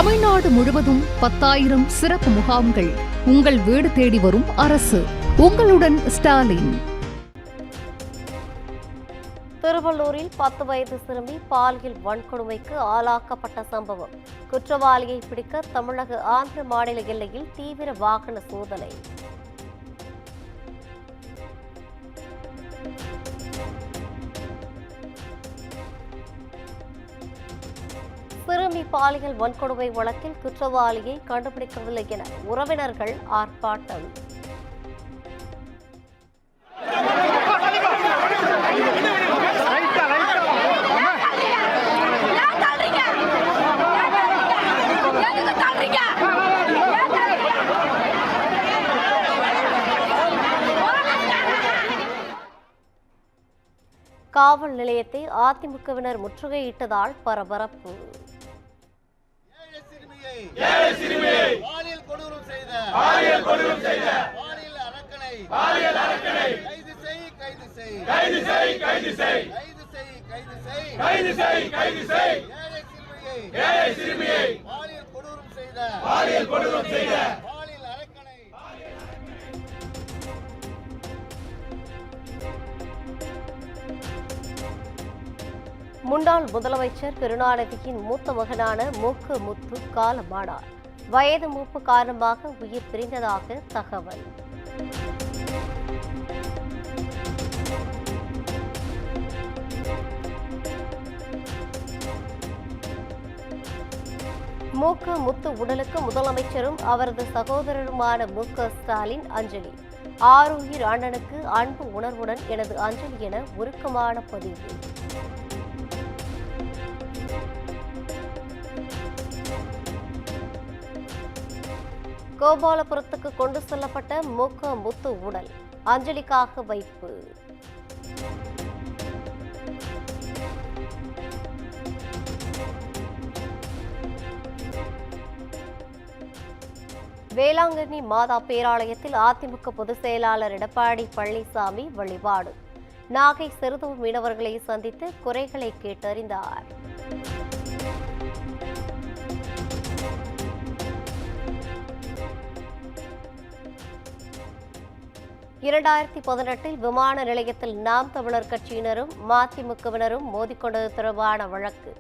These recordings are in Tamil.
தமிழ்நாடு முழுவதும் 10,000 சிறப்பு முகாம்கள். உங்கள் வீடு தேடி வரும் அரசு. உங்களுடன் ஸ்டாலின். திருவள்ளூரில் 10 வயது சிறுமி பாலியல் வன்கொடுமைக்கு ஆளாக்கப்பட்ட சம்பவம். குற்றவாளியை பிடிக்க தமிழக ஆந்திர மாநில எல்லையில் தீவிர வாகன சோதனை. சிறுமி பாலியல் வன்கொடுமை வழக்கில் குற்றவாளியை கண்டுபிடிக்கவில்லை என உறவினர்கள் ஆர்ப்பாட்டம். காவல் நிலையத்தை அதிமுகவினர் முற்றுகையிட்டதால் பரபரப்பு. முன்னாள் முதலமைச்சர் கருணாநிதியின் மூத்த மகனான மூக்கு முத்து காலமானார். வயது மூப்பு காரணமாக உயிர் பிரிந்ததாக தகவல். மூக்கு முத்து உடலுக்கு முதலமைச்சரும் அவரது சகோதரருமான மு.க. ஸ்டாலின் அஞ்சலி. ஆருயிர் அண்ணனுக்கு அன்பு உணர்வுடன் எனது அஞ்சலி என உருக்கமான பதிவு. கோபாலபுரத்துக்கு கொண்டு செல்லப்பட்ட மூக்க முத்து உடல் அஞ்சலிக்காக வைப்பு. வேளாங்கண்ணி மாதா பேராலயத்தில் அதிமுக பொதுச் செயலாளர் எடப்பாடி பழனிசாமி வழிபாடு. நாகை சிறுதூர் மீனவர்களை சந்தித்து குறைகளை கேட்டறிந்தார். இரண்டாயிரத்தி 18 விமான நிலையத்தில் நாம் தமிழர் கட்சியினரும் மதிமுகவினரும் மோதிக்கொண்டது தொடர்பான வழக்கு.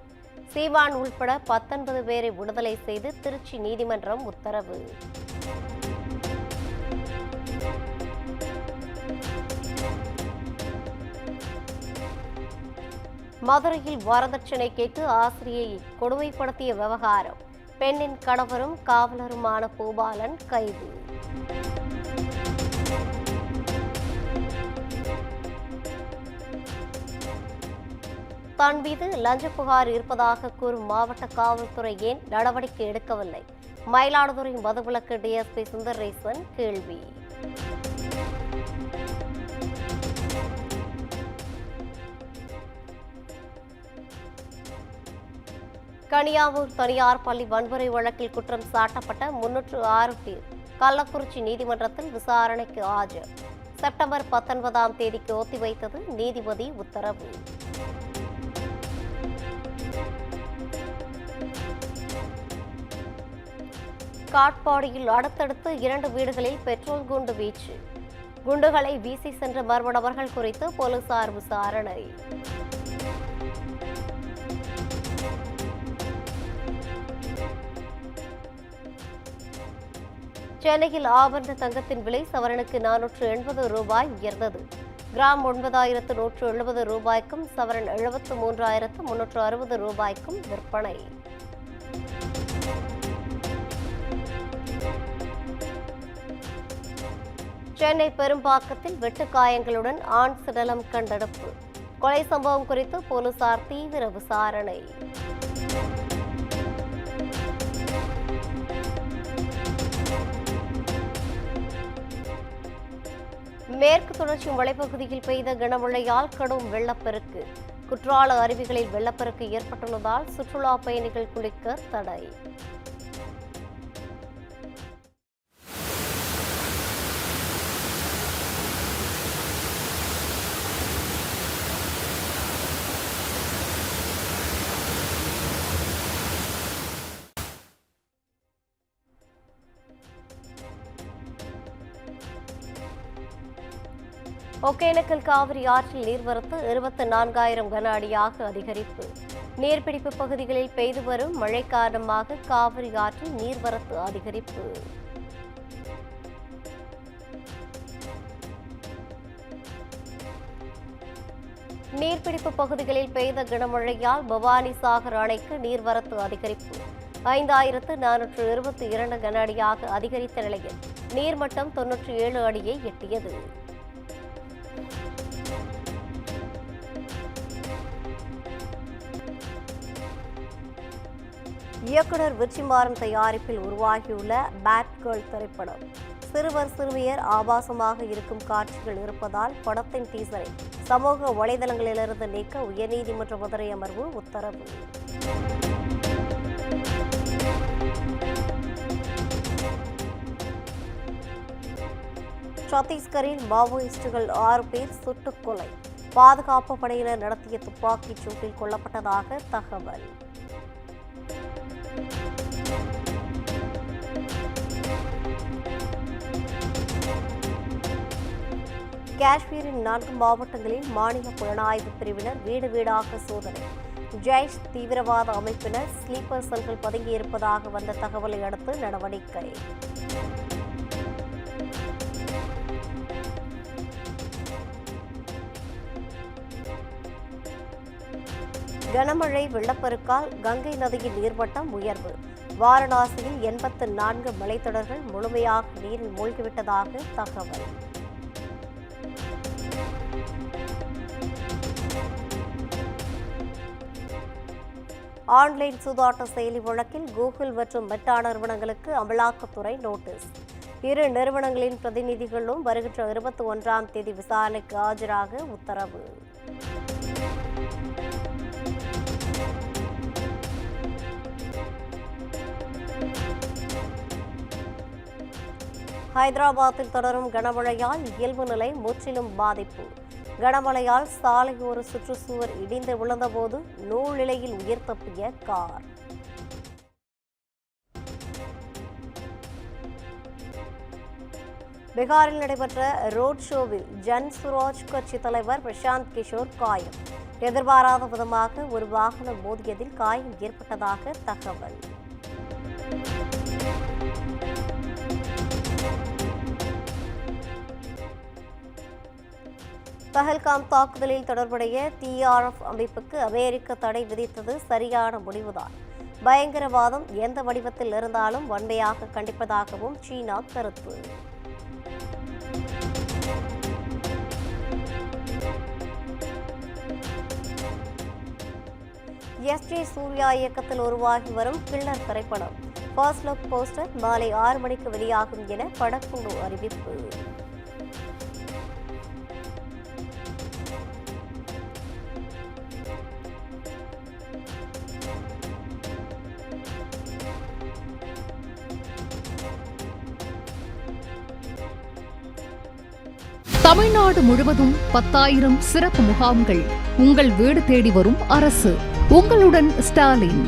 சீமான் உள்பட 19 பேரை விடுதலை செய்து திருச்சி நீதிமன்றம் உத்தரவு. மதுரையில் வரதட்சணை கேட்டு ஆசிரியை கொடுமைப்படுத்திய விவகாரம். பெண்ணின் கணவரும் காவலருமான பூபாலன் கைது. தன் மீது லஞ்ச புகார் இருப்பதாக கூறும் மாவட்ட காவல்துறை ஏன் நடவடிக்கை எடுக்கவில்லை? மயிலாடுதுறை மதுவிலக்கு டிஎஸ்பி சுந்தரேசன் கேள்வி. கனியாவூர் தனியார் பள்ளி வன்முறை வழக்கில் குற்றம் சாட்டப்பட்ட 306 பேர் கள்ளக்குறிச்சி நீதிமன்றத்தில் விசாரணைக்கு ஆஜர். செப்டம்பர் 19ஆம் தேதிக்கு ஒத்திவைத்தது நீதிபதி உத்தரவு. காட்பாடியில் அடுத்தடுத்து 2 வீடுகளில் பெட்ரோல் குண்டு வீச்சு. குண்டுகளை வீசி சென்ற மர்ம நபர்கள் குறித்து போலீசார் விசாரணை. சென்னையில் ஆபரண தங்கத்தின் விலை சவரனுக்கு 480 ரூபாய் உயர்ந்தது. கிராம் 9,170 ரூபாய்க்கும் சவரன் 73,360 ரூபாய்க்கும் விற்பனை. சென்னை பெரும்பாக்கத்தில் வெட்டுக்காயங்களுடன் ஆண் சடலம் கண்டெடுப்பு. கொலை சம்பவம் குறித்து போலீசார் தீவிர விசாரணை. மேற்கு தொடர்ச்சி மலைப்பகுதியில் பெய்த கனமழையால் கடும் வெள்ளப்பெருக்கு. குற்றால அருவிகளில் வெள்ளப்பெருக்கு ஏற்பட்டுள்ளதால் சுற்றுலா பயணிகள் குளிக்க தடை. ஒகேனக்கல் காவிரி ஆற்றில் நீர்வரத்து 24,000 கன அடியாக அதிகரிப்பு. நீர்பிடிப்பு பகுதிகளில் பெய்து வரும் மழை காரணமாக காவிரி ஆற்றில் நீர்வரத்து அதிகரிப்பு. நீர்பிடிப்பு பகுதிகளில் பெய்த கனமழையால் பவானிசாகர் அணைக்கு நீர்வரத்து அதிகரிப்பு. 5,422 கன அடியாக அதிகரித்த நிலையில் நீர்மட்டம் 97 அடியை எட்டியது. இயக்குனர் வெற்றிமாறன் தயாரிப்பில் உருவாகியுள்ள பேட் கேர்ள் திரைப்படம் சிறுவர் சிறுமியர் ஆபாசமாக இருக்கும் காட்சிகள் இருப்பதால் படத்தின் டீசரை சமூக வலைதளங்களிலிருந்து நீக்க உயர்நீதிமன்ற மதுரை அமர்வு உத்தரவு. சத்தீஸ்கரில் மாவோயிஸ்டுகள் 6 பேர் சுட்டுக் கொலை. பாதுகாப்பு படையினர் நடத்திய துப்பாக்கிச் சூட்டில் கொல்லப்பட்டதாக தகவல். காஷ்மீரின் 4 மாவட்டங்களில் மாநில புலனாய்வு பிரிவினர் வீடு வீடாக சோதனை. ஜெய்ஷ் தீவிரவாத அமைப்பினர் ஸ்லீப்பர் செல்கள் பதுங்கியிருப்பதாக வந்த தகவலை அடுத்து நடவடிக்கை. கனமழை வெள்ளப்பெருக்கால் கங்கை நதியின் நீர்மட்டம் உயர்வு. வாரணாசியில் 84 மலைத்தொடர்கள் முழுமையாக நீரில் மூழ்கிவிட்டதாக தகவல். ஆன்லைன் சூதாட்ட செயலி வழக்கில் கூகுள் மற்றும் மெட்டா நிறுவனங்களுக்கு அமலாக்கத்துறை நோட்டீஸ். இரு நிறுவனங்களின் பிரதிநிதிகளும் வருகின்ற 21ஆம் தேதி விசாரணைக்கு ஆஜராக உத்தரவு. ஹைதராபாத்தில் தொடரும் கனமழையால் இயல்பு நிலை முற்றிலும் பாதிப்பு. கனமழையால் சாலையோர சுற்றுச்சுவர் இடிந்து விழுந்தபோது நூழ்நிலையில் உயிர் தப்பிய கார். பீகாரில் நடைபெற்ற ரோட் ஷோவில் ஜன் சுராஜ் கட்சி தலைவர் பிரசாந்த் கிஷோர் காயம். எதிர்பாராத விதமாக ஒரு வாகனம் மோதியதில் காயம் ஏற்பட்டதாக தகவல். பஹல்காம் தாக்குதலில் தொடர்புடைய TRF அமைப்புக்கு அமெரிக்க தடை விதித்தது சரியான முடிவுதான். பயங்கரவாதம் எந்த வடிவத்தில் இருந்தாலும் வன்மையாக கண்டிப்பதாகவும் சீனா கருத்து. SJ சூர்யா இயக்கத்தில் உருவாகி வரும் கில்லர் திரைப்படம் ஃபர்ஸ்ட் லுக் போஸ்டர் மாலை 6 மணிக்கு வெளியாகும் என படக்குழு அறிவிப்பு. தமிழ்நாடு முழுவதும் 10,000 சிறப்பு முகாம்கள். உங்கள் வீடு தேடி வரும் அரசு. உங்களுடன் ஸ்டாலின்.